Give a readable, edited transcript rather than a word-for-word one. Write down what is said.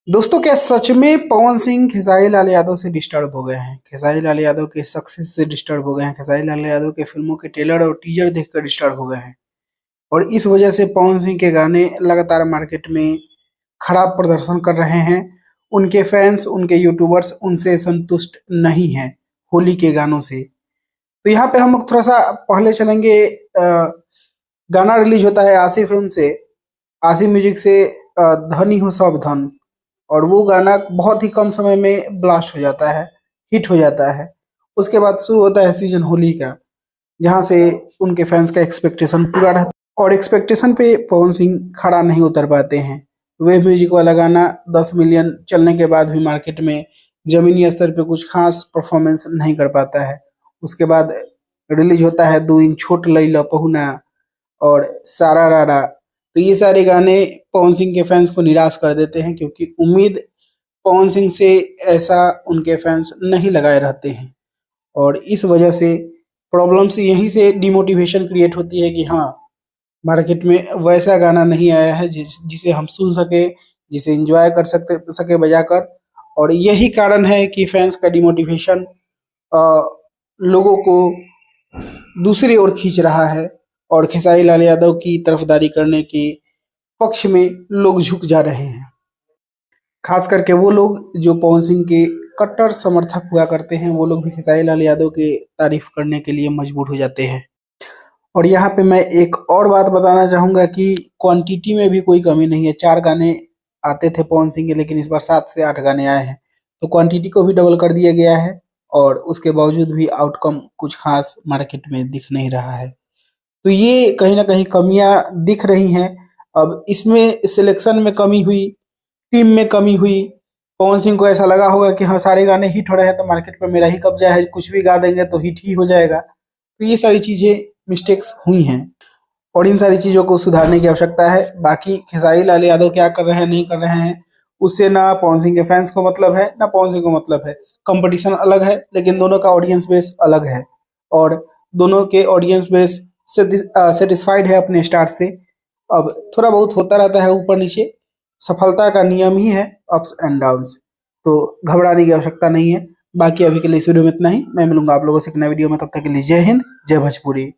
दोस्तों, क्या सच में पवन सिंह खेसारी लाल यादव से डिस्टर्ब हो गए हैं? खेसारी लाल यादव के सक्सेस से डिस्टर्ब हो गए हैं? खेसारी लाल यादव के फिल्मों के ट्रेलर और टीजर देखकर डिस्टर्ब हो गए हैं? और इस वजह से पवन सिंह के गाने लगातार मार्केट में खराब प्रदर्शन कर रहे हैं। उनके फैंस, उनके यूट्यूबर्स उनसे संतुष्ट नहीं हैं होली के गानों से। तो यहाँ पे हम लोग थोड़ा सा पहले चलेंगे। गाना रिलीज होता है आशी फिल्म से, आशी म्यूजिक से, धनी हो सब धन। और वो गाना बहुत ही कम समय में ब्लास्ट हो जाता है, हिट हो जाता है। उसके बाद शुरू होता है सीजन होली का, जहाँ से उनके फैंस का एक्सपेक्टेशन पूरा रहता है और एक्सपेक्टेशन पे पवन सिंह खड़ा नहीं उतर पाते हैं। वेव म्यूजिक वाला गाना 10 मिलियन चलने के बाद भी मार्केट में जमीनी स्तर पे कुछ खास परफॉर्मेंस नहीं कर पाता है। उसके बाद रिलीज होता है दो इन छोट लैला पहुना और सारा रारा। तो ये सारे गाने पवन सिंह के फैंस को निराश कर देते हैं, क्योंकि उम्मीद पवन सिंह से ऐसा उनके फैंस नहीं लगाए रहते हैं। और इस वजह से प्रॉब्लम्स यहीं से डिमोटिवेशन क्रिएट होती है कि हाँ, मार्केट में वैसा गाना नहीं आया है जिसे हम सुन सके, जिसे एंजॉय कर सके बजाकर। और यही कारण है कि फैंस का डिमोटिवेशन लोगों को दूसरी ओर खींच रहा है और खेसारी लाल यादव की तरफदारी करने के पक्ष में लोग झुक जा रहे हैं। खास करके वो लोग जो पवन सिंह के कट्टर समर्थक हुआ करते हैं, वो लोग भी खेसारी लाल यादव के तारीफ करने के लिए मजबूर हो जाते हैं। और यहाँ पे मैं एक और बात बताना चाहूंगा कि क्वांटिटी में भी कोई कमी नहीं है। 4 गाने आते थे पवन सिंह के, लेकिन इस बार 7 से 8 गाने आए हैं। तो क्वांटिटी को भी डबल कर दिया गया है और उसके बावजूद भी आउटकम कुछ खास मार्केट में दिख नहीं रहा है। तो ये कहीं ना कहीं कमियां दिख रही हैं। अब इसमें सिलेक्शन में कमी हुई, टीम में कमी हुई। पवन सिंह को ऐसा लगा होगा कि हाँ, सारे गाने हिट हो रहे हैं तो मार्केट पर मेरा ही कब्जा है, कुछ भी गा देंगे तो हिट ही हो जाएगा। तो ये सारी चीजें मिस्टेक्स हुई हैं और इन सारी चीजों को सुधारने की आवश्यकता है। बाकी खेसारी लाल यादव क्या कर रहे हैं, नहीं कर रहे हैं, उससे ना पवन सिंह के फैंस को मतलब है, ना पवन सिंह को मतलब है। कंपटीशन अलग है, लेकिन दोनों का ऑडियंस बेस अलग है और दोनों के ऑडियंस बेस सेटिस्फाइड है अपने स्टार्ट से। अब थोड़ा बहुत होता रहता है ऊपर नीचे, सफलता का नियम ही है अप्स एंड डाउन्स। तो घबराने की आवश्यकता नहीं है। बाकी अभी के लिए इस वीडियो में इतना ही। मैं मिलूंगा आप लोगों से एक नए वीडियो में, तब तक के लिए जय हिंद, जय भोजपुरी।